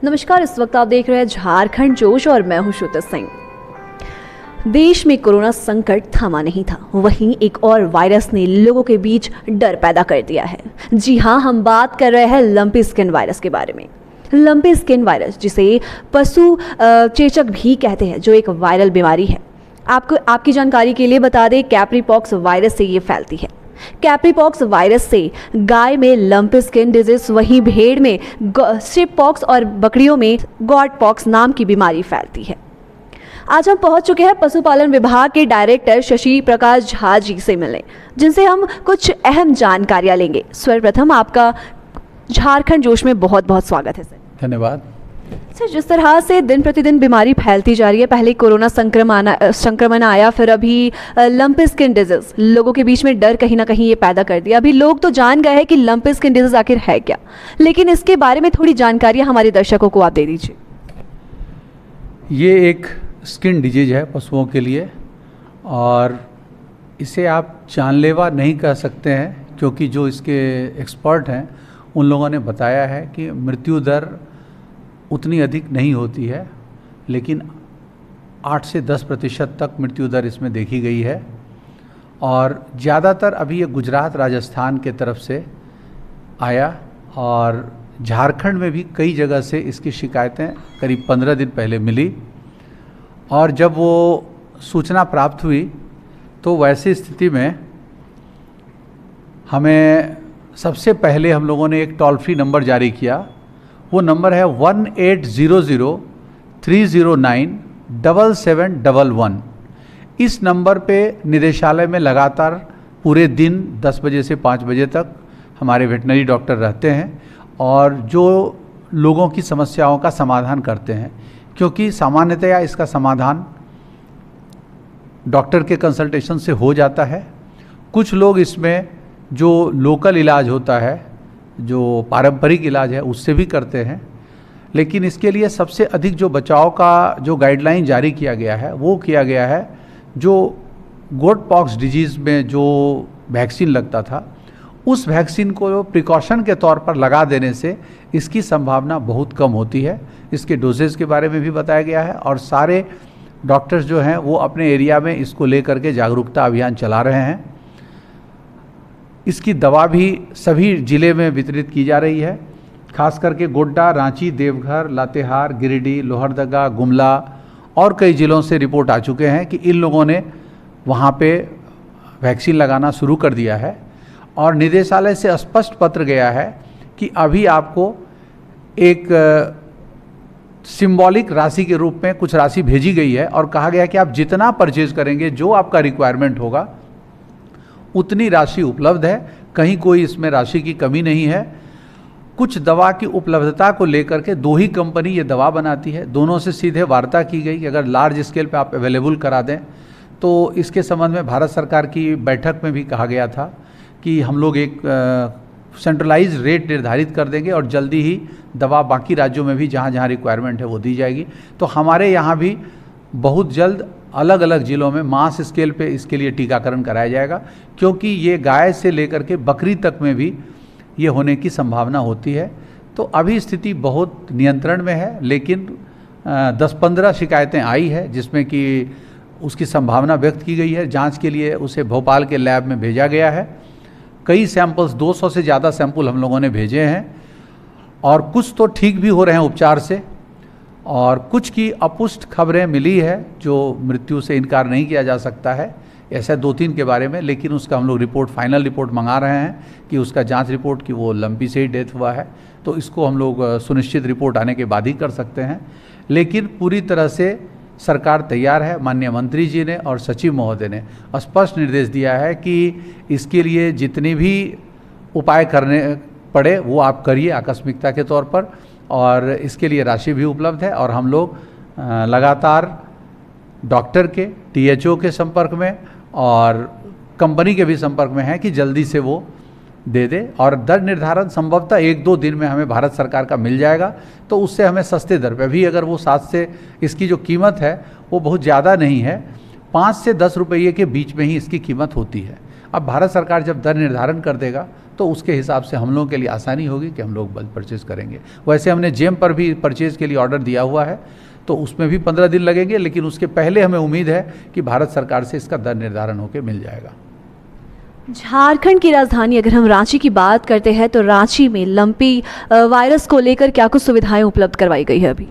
नमस्कार, इस वक्त आप देख रहे हैं झारखंड जोश और मैं हूं श्रुति सिंह। देश में कोरोना संकट थमा नहीं था, वहीं एक और वायरस ने लोगों के बीच डर पैदा कर दिया है। जी हां, हम बात कर रहे हैं लंपी स्किन वायरस के बारे में। लंपी स्किन वायरस, जिसे पशु चेचक भी कहते हैं, जो एक वायरल बीमारी है। आपकी जानकारी के लिए बता दें, कैप्रीपॉक्स वायरस से ये फैलती है। कैप्रीपॉक्स वायरस से गाय में लंपी स्किन डिजीज, वहीं भेड़ में स्ट्रिप पॉक्स और बकरियों में गॉट पॉक्स नाम की बीमारी फैलती है। आज हम पहुंच चुके हैं पशुपालन विभाग के डायरेक्टर शशि प्रकाश झा जी से मिलने, जिनसे हम कुछ अहम जानकारियां लेंगे। सर्वप्रथम आपका झारखंड जोश में बहुत बहुत स्वागत है सर। धन्यवाद सर। जिस तरह से दिन प्रतिदिन बीमारी फैलती जा रही है, पहले कोरोना संक्रमण आया, फिर अभी लंपी स्किन डिजीज, लोगों के बीच में डर कहीं ना कहीं ये पैदा कर दिया। अभी लोग तो जान गए हैं कि लंपी स्किन डिजीज आखिर है क्या, लेकिन इसके बारे में थोड़ी जानकारी हमारे दर्शकों को आप दे दीजिए। ये एक स्किन डिजीज है पशुओं के लिए, और इसे आप जानलेवा नहीं कह सकते हैं, क्योंकि जो इसके एक्सपर्ट हैं उन लोगों ने बताया है कि मृत्यु दर उतनी अधिक नहीं होती है, लेकिन 8 से 10% तक मृत्यु दर इसमें देखी गई है। और ज़्यादातर अभी ये गुजरात राजस्थान के तरफ से आया, और झारखंड में भी कई जगह से इसकी शिकायतें करीब 15 दिन पहले मिली। और जब वो सूचना प्राप्त हुई तो वैसी स्थिति में हमें सबसे पहले हम लोगों ने एक टोल फ्री नंबर जारी किया। वो नंबर है 1800-309-7711। इस नंबर पे निदेशालय में लगातार पूरे दिन 10 बजे से 5 बजे तक हमारे वेटनरी डॉक्टर रहते हैं, और जो लोगों की समस्याओं का समाधान करते हैं। क्योंकि सामान्यतया इसका समाधान डॉक्टर के कंसल्टेशन से हो जाता है। कुछ लोग इसमें जो लोकल इलाज होता है, जो पारंपरिक इलाज है, उससे भी करते हैं। लेकिन इसके लिए सबसे अधिक जो बचाव का जो गाइडलाइन जारी किया गया है, वो किया गया है जो गोट पॉक्स डिजीज़ में जो वैक्सीन लगता था, उस वैक्सीन को प्रिकॉशन के तौर पर लगा देने से इसकी संभावना बहुत कम होती है। इसके डोजेज के बारे में भी बताया गया है, और सारे डॉक्टर्स जो हैं वो अपने एरिया में इसको लेकर के जागरूकता अभियान चला रहे हैं। इसकी दवा भी सभी ज़िले में वितरित की जा रही है, खास करके गोड्डा, रांची, देवघर, लातेहार, गिरिडीह, लोहरदगा, गुमला और कई ज़िलों से रिपोर्ट आ चुके हैं कि इन लोगों ने वहाँ पे वैक्सीन लगाना शुरू कर दिया है। और निदेशालय से स्पष्ट पत्र गया है कि अभी आपको एक सिंबॉलिक राशि के रूप में कुछ राशि भेजी गई है, और कहा गया कि आप जितना परचेज करेंगे, जो आपका रिक्वायरमेंट होगा, उतनी राशि उपलब्ध है। कहीं कोई इसमें राशि की कमी नहीं है। कुछ दवा की उपलब्धता को लेकर के 2 ही कंपनी ये दवा बनाती है, दोनों से सीधे वार्ता की गई कि अगर लार्ज स्केल पे आप अवेलेबल करा दें तो इसके संबंध में भारत सरकार की बैठक में भी कहा गया था कि हम लोग एक सेंट्रलाइज रेट निर्धारित कर देंगे, और जल्दी ही दवा बाकी राज्यों में भी जहाँ जहाँ रिक्वायरमेंट है वो दी जाएगी। तो हमारे यहाँ भी बहुत जल्द अलग अलग ज़िलों में मास स्केल पे इसके लिए टीकाकरण कराया जाएगा, क्योंकि ये गाय से लेकर के बकरी तक में भी ये होने की संभावना होती है। तो अभी स्थिति बहुत नियंत्रण में है, लेकिन 10-15 शिकायतें आई है, जिसमें कि उसकी संभावना व्यक्त की गई है। जांच के लिए उसे भोपाल के लैब में भेजा गया है। कई सैंपल्स, 200 से ज़्यादा सैंपल हम लोगों ने भेजे हैं, और कुछ तो ठीक भी हो रहे हैं उपचार से, और कुछ की अपुष्ट खबरें मिली है जो मृत्यु से इनकार नहीं किया जा सकता है, ऐसा 2-3 के बारे में। लेकिन उसका हम लोग रिपोर्ट, फाइनल रिपोर्ट मंगा रहे हैं कि उसका जांच रिपोर्ट कि वो लंपी से ही डेथ हुआ है, तो इसको हम लोग सुनिश्चित रिपोर्ट आने के बाद ही कर सकते हैं। लेकिन पूरी तरह से सरकार तैयार है। माननीय मंत्री जी ने और सचिव महोदय ने स्पष्ट निर्देश दिया है कि इसके लिए जितने भी उपाय करने पड़े वो आप करिए आकस्मिकता के तौर पर, और इसके लिए राशि भी उपलब्ध है। और हम लोग लगातार डॉक्टर के, THO के संपर्क में और कंपनी के भी संपर्क में हैं कि जल्दी से वो दे दे। और दर निर्धारण संभवतः 1-2 दिन में हमें भारत सरकार का मिल जाएगा, तो उससे हमें सस्ते दर पे भी, अगर वो 7 से, इसकी जो कीमत है वो बहुत ज़्यादा नहीं है, 5 से 10 रुपये के बीच में ही इसकी कीमत होती है। अब भारत सरकार जब दर निर्धारण कर देगा तो उसके हिसाब से हम लोगों के लिए आसानी होगी कि हम लोग बल्क परचेज़ करेंगे। वैसे हमने जेम पर भी परचेज़ के लिए ऑर्डर दिया हुआ है, तो उसमें भी 15 दिन लगेंगे, लेकिन उसके पहले हमें उम्मीद है कि भारत सरकार से इसका दर निर्धारण होकर मिल जाएगा। झारखंड की राजधानी अगर हम रांची की बात करते हैं तो रांची में लंपी वायरस को लेकर क्या कुछ सुविधाएं उपलब्ध करवाई गई है अभी?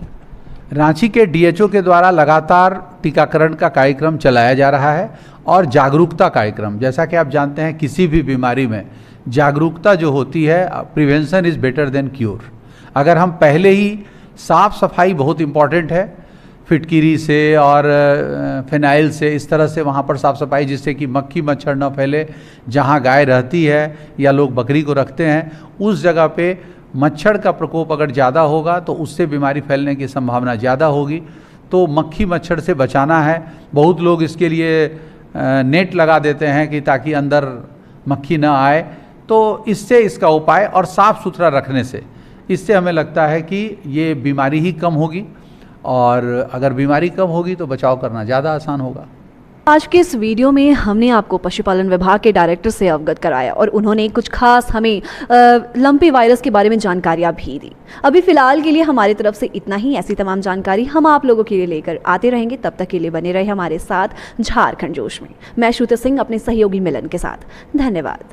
रांची के डीएचओ के द्वारा लगातार टीकाकरण का कार्यक्रम चलाया जा रहा है और जागरूकता कार्यक्रम, जैसा कि आप जानते हैं किसी भी बीमारी में जागरूकता जो होती है, prevention is better than cure. अगर हम पहले ही साफ सफाई बहुत इम्पॉर्टेंट है, फिटकिरी से और फिनाइल से, इस तरह से वहाँ पर साफ़ सफाई जिससे कि मक्खी मच्छर न फैले। जहाँ गाय रहती है या लोग बकरी को रखते हैं उस जगह पे मच्छर का प्रकोप अगर ज़्यादा होगा तो उससे बीमारी फैलने की संभावना ज़्यादा होगी। तो मक्खी मच्छर से बचाना है। बहुत लोग इसके लिए नेट लगा देते हैं कि ताकि अंदर मक्खी ना आए, तो इससे इसका उपाय और साफ़ सुथरा रखने से इससे हमें लगता है कि ये बीमारी ही कम होगी, और अगर बीमारी कम होगी तो बचाव करना ज़्यादा आसान होगा। आज के इस वीडियो में हमने आपको पशुपालन विभाग के डायरेक्टर से अवगत कराया और उन्होंने कुछ खास हमें लंपी वायरस के बारे में जानकारियां भी दी। अभी फिलहाल के लिए हमारी तरफ से इतना ही। ऐसी तमाम जानकारी हम आप लोगों के लिए लेकर आते रहेंगे। तब तक के लिए बने रहे हमारे साथ झारखंड जोश में। मैं श्रुति सिंह अपने सहयोगी मिलन के साथ। धन्यवाद।